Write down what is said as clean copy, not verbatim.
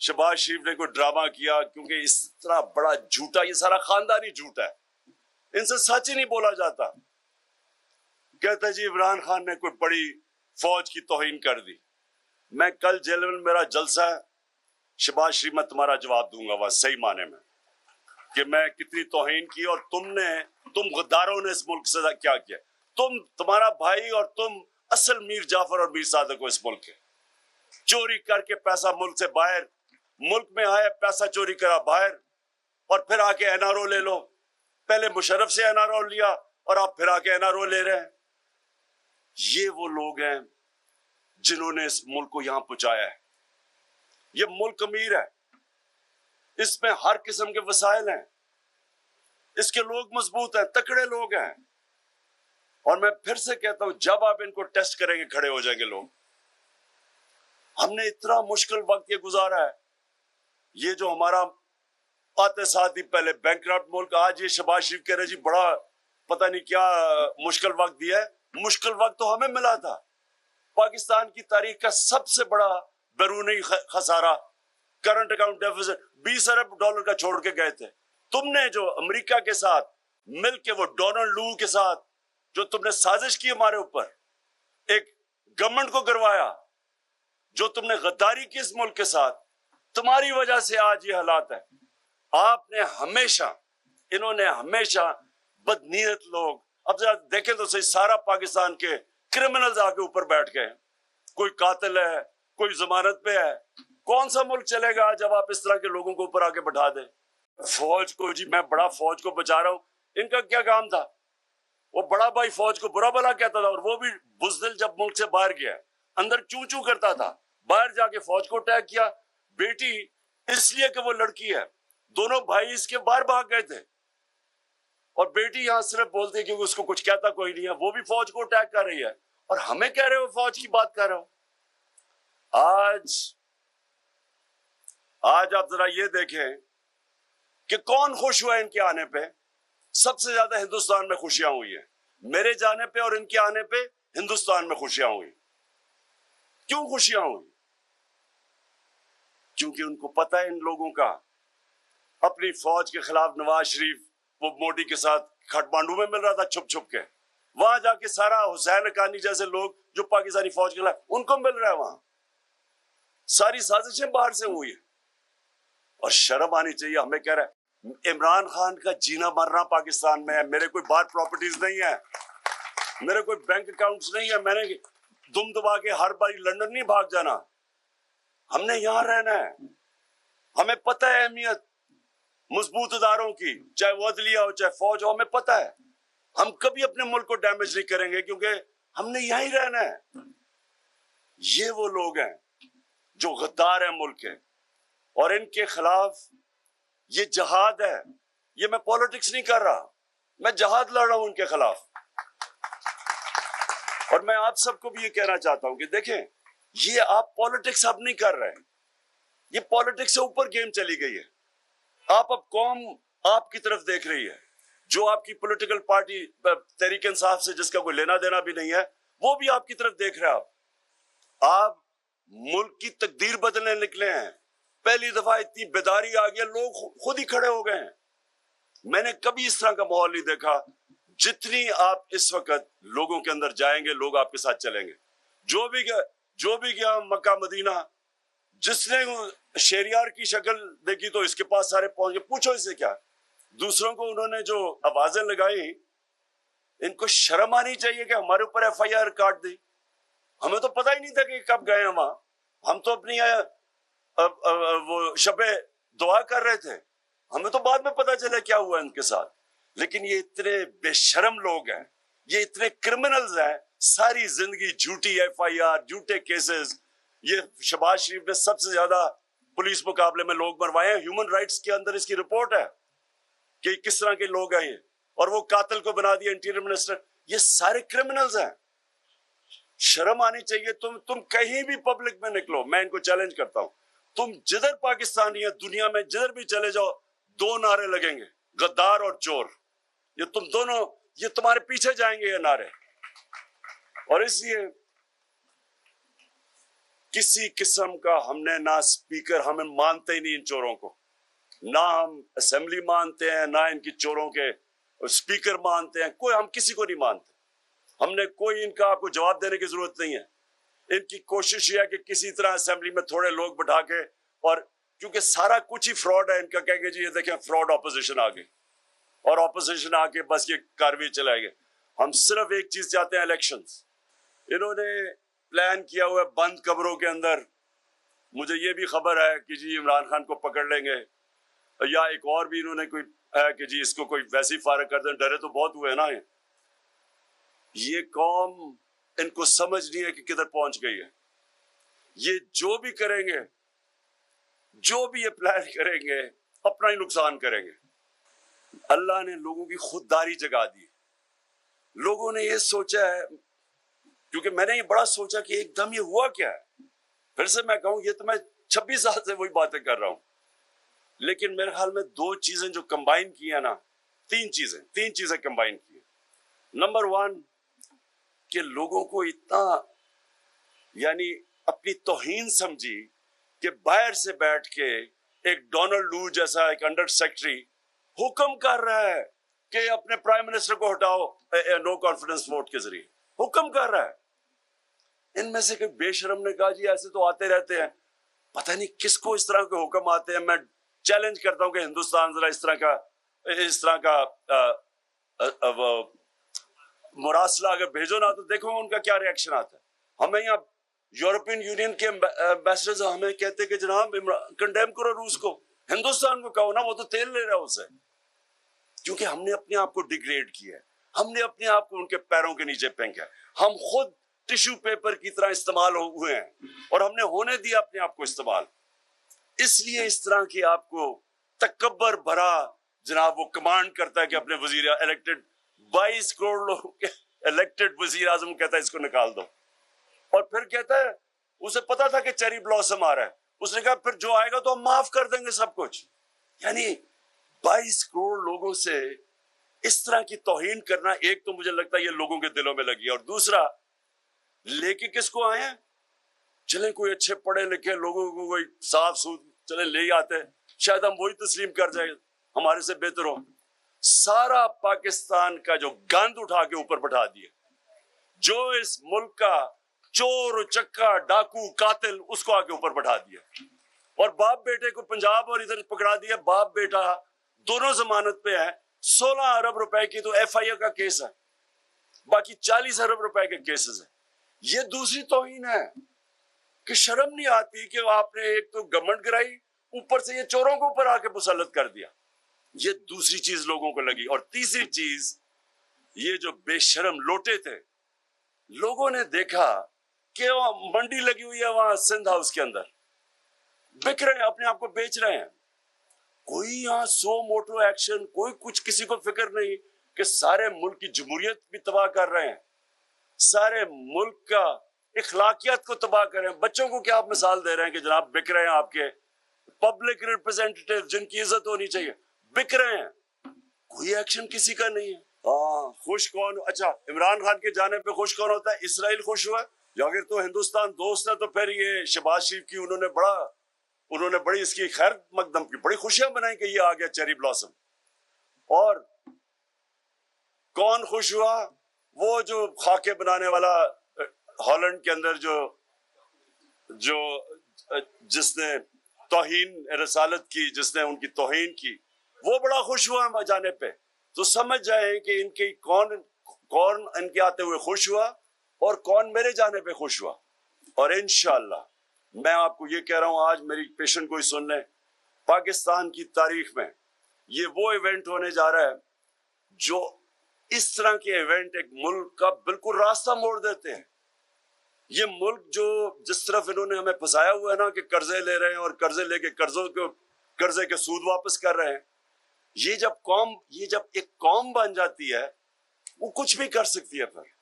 शहबाज शरीफ ने कोई ड्रामा किया, क्योंकि इस तरह बड़ा झूठा, ये सारा खानदानी झूठ है, इनसे सच ही नहीं बोला जाता। कहता जी इमरान खान ने कोई बड़ी फौज की तौहीन कर दी। मैं कल जेल में, मेरा जलसा है, शहबाज शरीफ मैं तुम्हारा जवाब दूंगा वह सही माने में कि मैं कितनी तौहीन की, और तुम गद्दारों ने इस मुल्क से क्या किया। तुम्हारा भाई और तुम असल मीर जाफर और मीर सादिक हो इस मुल्क के। चोरी करके पैसा मुल्क से बाहर, मुल्क में आए पैसा चोरी करा बाहर, और फिर आके एनआरओ ले लो। पहले मुशर्रफ से एनआरओ लिया और आप फिर आके एनआरओ ले रहे हैं। ये वो लोग हैं जिन्होंने इस मुल्क को यहां पहुंचाया है। ये मुल्क अमीर है, इसमें हर किस्म के वसाइल हैं, इसके लोग मजबूत हैं, तकड़े लोग हैं। और मैं फिर से कहता हूं, जब आप इनको टेस्ट करेंगे खड़े हो जाएंगे लोग। हमने इतना मुश्किल वक्त ये गुजारा है, ये जो हमारा आते साथ ही पहले बैंकरप्ट मुल्क, आज ये शहबाज शरीफ कह रहे जी बड़ा पता नहीं क्या मुश्किल वक्त दिया है। मुश्किल वक्त तो हमें मिला था। पाकिस्तान की तारीख का सबसे बड़ा बैरूनी खसारा, करंट अकाउंट डेफिसिट 20 अरब डॉलर का छोड़ के गए थे। तुमने जो अमेरिका के साथ मिल के, वो डोनाल्ड लू के साथ जो तुमने साजिश की हमारे ऊपर, एक गवर्नमेंट को गिरवाया, जो तुमने गद्दारी की इस मुल्क के साथ, तुम्हारी वजह से आज ये हालात है। आपने हमेशा, इन्होंने हमेशा बदनीयत लोग, अब जरा देखें तो सही, सारा पाकिस्तान के क्रिमिनल्स आके ऊपर बैठ गए। कोई कातिल है, कोई जमानत पे है। कौन सा मुल्क चलेगा जब आप इस तरह के लोगों को ऊपर आके बैठा दें। फौज को जी मैं बड़ा फौज को बचा रहा हूं, इनका क्या काम था? वो बड़ा भाई फौज को बुरा भला कहता था, और वो भी बुज़दिल जब मुल्क से बाहर गया, अंदर चू चू करता था, बाहर जाके फौज को अटैक किया। बेटी इसलिए कि वो लड़की है, दोनों भाई इसके बाहर भाग गए थे, और बेटी यहां सिर्फ बोलती है क्योंकि उसको कुछ कहता कोई नहीं है, वो भी फौज को अटैक कर रही है, और हमें कह रहे हो फौज की बात कर रहे हो। आज आप जरा ये देखें कि कौन खुश हुआ इनके आने पे। सबसे ज्यादा हिंदुस्तान में खुशियां हुई है, मेरे जाने पे और इनके आने पे हिंदुस्तान में खुशियां हुई। क्यों खुशियां हुई? क्योंकि उनको पता है इन लोगों का, अपनी फौज के खिलाफ नवाज शरीफ वो मोदी के साथ काठमांडू में मिल रहा था छुप छुप के, वहां जाके सारा हुसैन हक्कानी जैसे लोग जो पाकिस्तानी फौज के खिलाफ, उनको मिल रहा है वहां। सारी साजिशें बाहर से हुई है, और शर्म आनी चाहिए। हमें कह रहा है इमरान खान का जीना मरना पाकिस्तान में है, मेरे कोई बाहर प्रॉपर्टीज नहीं है, मेरे कोई बैंक अकाउंट्स नहीं है, मैंने दुम दबा के हर बार लंदन नहीं भाग जाना, हमने यहां रहना है। हमें पता है अहमियत मजबूत इदारों की, चाहे वो अदलिया हो चाहे फौज हो, हमें पता है। हम कभी अपने मुल्क को डैमेज नहीं करेंगे, क्योंकि हमने यहीं रहना है। ये वो लोग हैं जो गद्दार हैं मुल्क के, और इनके खिलाफ ये जहाद है। ये मैं पॉलिटिक्स नहीं कर रहा, मैं जहाद लड़ रहा हूं उनके खिलाफ। और मैं आप सबको भी ये कहना चाहता हूं कि देखें, ये आप पॉलिटिक्स अब नहीं कर रहे हैं, ये पॉलिटिक्स से ऊपर गेम चली गई है। आप अब कौम आपकी तरफ देख रही है, जो आपकी पॉलिटिकल पार्टी तहरीक इंसाफ से जिसका कोई लेना देना भी नहीं है, वो भी आपकी तरफ देख रहे हैं। आप मुल्क की तकदीर बदलने निकले हैं। पहली दफा इतनी बेदारी आ गई, लोग खुद ही खड़े हो गए हैं। मैंने कभी इस तरह का माहौल नहीं देखा। जितनी आप इस वक्त लोगों के अंदर जाएंगे, लोग आपके साथ चलेंगे। जो भी गया मक्का मदीना, जिसने शेरियार की शक्ल देखी तो इसके पास सारे पहुंच गए, पूछो इससे क्या। दूसरों को उन्होंने जो आवाजें लगाई, इनको शर्म आनी चाहिए कि हमारे ऊपर एफआईआर काट दी। हमें तो पता ही नहीं था कि कब गए हैं वहां। हम तो अपनी वो शबे दुआ कर रहे थे, हमें तो बाद में पता चला क्या हुआ इनके साथ। लेकिन ये इतने बेशर्म लोग हैं, ये इतने क्रिमिनल्स हैं, सारी जिंदगी झूठी एफआईआर, झूठे केसेस। ये शहबाज शरीफ ने सबसे ज्यादा पुलिस मुकाबले में लोग मरवाए हैं। ह्यूमन राइट्स के अंदर इसकी रिपोर्ट है कि किस तरह के लोग हैं ये, और वो कातिल को बना दिया इंटीरियर मिनिस्टर। ये सारे क्रिमिनल्स हैं। शर्म आनी चाहिए। तुम कहीं भी पब्लिक में निकलो, मैं इनको चैलेंज करता हूं, तुम जिधर पाकिस्तानी है दुनिया में, जिधर भी चले जाओ, दो नारे लगेंगे, गद्दार और चोर। ये तुम दोनों, ये तुम्हारे पीछे जाएंगे ये नारे। और इसलिए کسی قسم کا ہم نے نہ اسپیکر، ہمیں مانتے ہی نہیں ان چوروں کو، نہ ہم اسمبلی مانتے ہیں، نہ ان کی چوروں کے اسپیکر مانتے ہیں، کوئی، ہم کسی کو نہیں مانتے. ہم نے کوئی ان کا آپ کو جواب دینے کی ضرورت نہیں ہے. ان کی کوشش یہ ہے کہ کسی طرح اسمبلی میں تھوڑے لوگ بٹھا کے، اور کیونکہ سارا کچھ ہی فراڈ ہے ان کا، کہیں گے جی یہ دیکھیں فراڈ اپوزیشن آ گئی، اور اپوزیشن آ کے بس یہ کاروی چلائے گے. ہم صرف ایک چیز چاہتے ہیں، الیکشنز. انہوں نے پلان کیا ہوا ہے بند کمروں کے اندر. مجھے یہ بھی خبر ہے کہ جی عمران خان کو پکڑ لیں گے، یا ایک اور بھی انہوں نے کوئی ہے کہ جی اس کو کوئی ویسے ہی فارغ کر دیں. ڈرے تو بہت ہوئے نا. یہ قوم، ان کو سمجھ نہیں ہے کہ کدھر پہنچ گئی ہے. یہ جو بھی کریں گے، جو بھی یہ پلان کریں گے، اپنا ہی نقصان کریں گے. اللہ نے لوگوں کی خودداری جگا دی. لوگوں نے یہ سوچا ہے، کیونکہ میں نے یہ بڑا سوچا کہ ایک دم یہ ہوا کیا ہے. پھر سے میں کہوں، یہ تو میں 26 سال سے وہی باتیں کر رہا ہوں، لیکن میرے خیال میں دو چیزیں جو کمبائن کی ہیں نا، تین چیزیں کمبائن کی ہیں. نمبر 1 کہ لوگوں کو اتنا یعنی اپنی توہین سمجھی کہ باہر سے بیٹھ کے ایک ڈونلڈ لو جیسا ایک انڈر سیکرٹری حکم کر رہا ہے کہ اپنے پرائم منسٹر کو ہٹاؤ نو کانفیڈنس ووٹ کے ذریعے. حکم کر رہا ہے. ان میں سے کوئی بے شرم نے کہا جی ایسے تو آتے رہتے ہیں، پتہ نہیں کس کو اس طرح کے حکم آتے ہیں. میں چیلنج کرتا ہوں کہ ہندوستان ذرا اس طرح کا مراسلہ اگر بھیجو نا تو دیکھو ان کا کیا ریاکشن آتا ہے. ہمیں یہاں یورپین یونین کے ایمبیسڈرز ہمیں کہتے کہ جناب کنڈیم کرو روس کو. ہندوستان کو کہو نا، وہ تو تیل لے رہا ہے اسے. کیونکہ ہم نے اپنے آپ کو ڈیگریڈ کیا ہے، ہم نے اپنے آپ کو ان کے پیروں کے نیچے پھینکا ہے. ہم خود ٹیشو پیپر کی طرح استعمال ہوئے ہیں، اور ہم نے ہونے دیا اپنے آپ کو استعمال. اس لیے اس طرح کی آپ کو تکبر بھرا جناب وہ کمانڈ کرتا ہے کہ اپنے وزیر الیکٹڈ 22 کروڑ لوگوں کے الیکٹڈ وزیر اعظم کہتا ہے اس کو نکال دو. اور پھر کہتا ہے اسے پتا تھا کہ چیری بلاسم آ رہا ہے، اس نے کہا پھر جو آئے گا تو ہم معاف کر دیں گے سب کچھ. یعنی 22 کروڑ لوگوں سے اس طرح کی توہین کرنا، ایک تو مجھے لگتا ہے یہ لوگوں کے دلوں میں لگی، اور دوسرا لے کے کس کو آئے ہیں؟ چلیں کوئی اچھے پڑھے لکھے لوگوں کو کوئی صاف سود چلے لے ہی آتے، شاید ہم وہی تسلیم کر جائیں، ہمارے سے بہتر ہو. سارا پاکستان کا جو گند اٹھا کے اوپر بٹھا دیا، جو اس ملک کا چور چکا ڈاکو قاتل، اس کو آگے اوپر بٹھا دیا. اور باپ بیٹے کو پنجاب اور ادھر پکڑا دیا. باپ بیٹا دونوں ضمانت پہ ہیں. 16 ارب روپے کی تو ایف آئی اے کا کیس ہے، باقی 40 ارب روپے کے کیسز ہیں. یہ دوسری توہین ہے کہ شرم نہیں آتی کہ آپ نے ایک تو گورنمنٹ گرائی، اوپر سے یہ چوروں کو اوپر آ کے مسلط کر دیا. یہ دوسری چیز لوگوں کو لگی. اور تیسری چیز، یہ جو بے شرم لوٹے تھے، لوگوں نے دیکھا کہ منڈی لگی ہوئی ہے وہاں سندھ ہاؤس کے اندر، بک رہے ہیں، اپنے آپ کو بیچ رہے ہیں. کوئی یہاں سو موٹو ایکشن، کوئی کچھ، کسی کو فکر نہیں کہ سارے ملک کی جمہوریت بھی تباہ کر رہے ہیں، سارے ملک کا اخلاقیات کو تباہ کر رہے ہیں. بچوں کو کیا آپ مثال دے رہے ہیں کہ جناب بک رہے ہیں، آپ کے پبلک ریپرزینٹیٹیو جن کی عزت ہونی چاہیے بک رہے ہیں. کوئی ایکشن کسی کا نہیں ہے. خوش کون؟ اچھا عمران خان کے جانے پہ خوش کون ہوتا ہے؟ اسرائیل خوش ہوا. یا اگر تو ہندوستان دوست ہے تو پھر یہ شہباز شریف کی انہوں نے بڑی اس کی خیر مقدم کی، بڑی خوشیاں منائی کہ یہ آ گیا چیری بلاسم. اور کون خوش ہوا؟ وہ جو خاکے بنانے والا ہالینڈ کے اندر جو جس نے توہین رسالت کی، جس نے ان کی توہین کی، وہ بڑا خوش ہوا جانے پہ. تو سمجھ جائیں کہ ان کی کون ان کے آتے ہوئے خوش ہوا اور کون میرے جانے پہ خوش ہوا. اور انشاءاللہ میں آپ کو یہ کہہ رہا ہوں، آج میری پیشن کو ہی سن لیں، پاکستان کی تاریخ میں یہ وہ ایونٹ ہونے جا رہا ہے جو اس طرح کے ایونٹ ایک ملک کا بالکل راستہ موڑ دیتے ہیں. یہ ملک جو جس طرف انہوں نے ہمیں پھنسایا ہوا ہے نا کہ قرضے لے رہے ہیں اور قرضے لے کے قرضے کے سود واپس کر رہے ہیں، یہ جب ایک قوم بن جاتی ہے وہ کچھ بھی کر سکتی ہے. پھر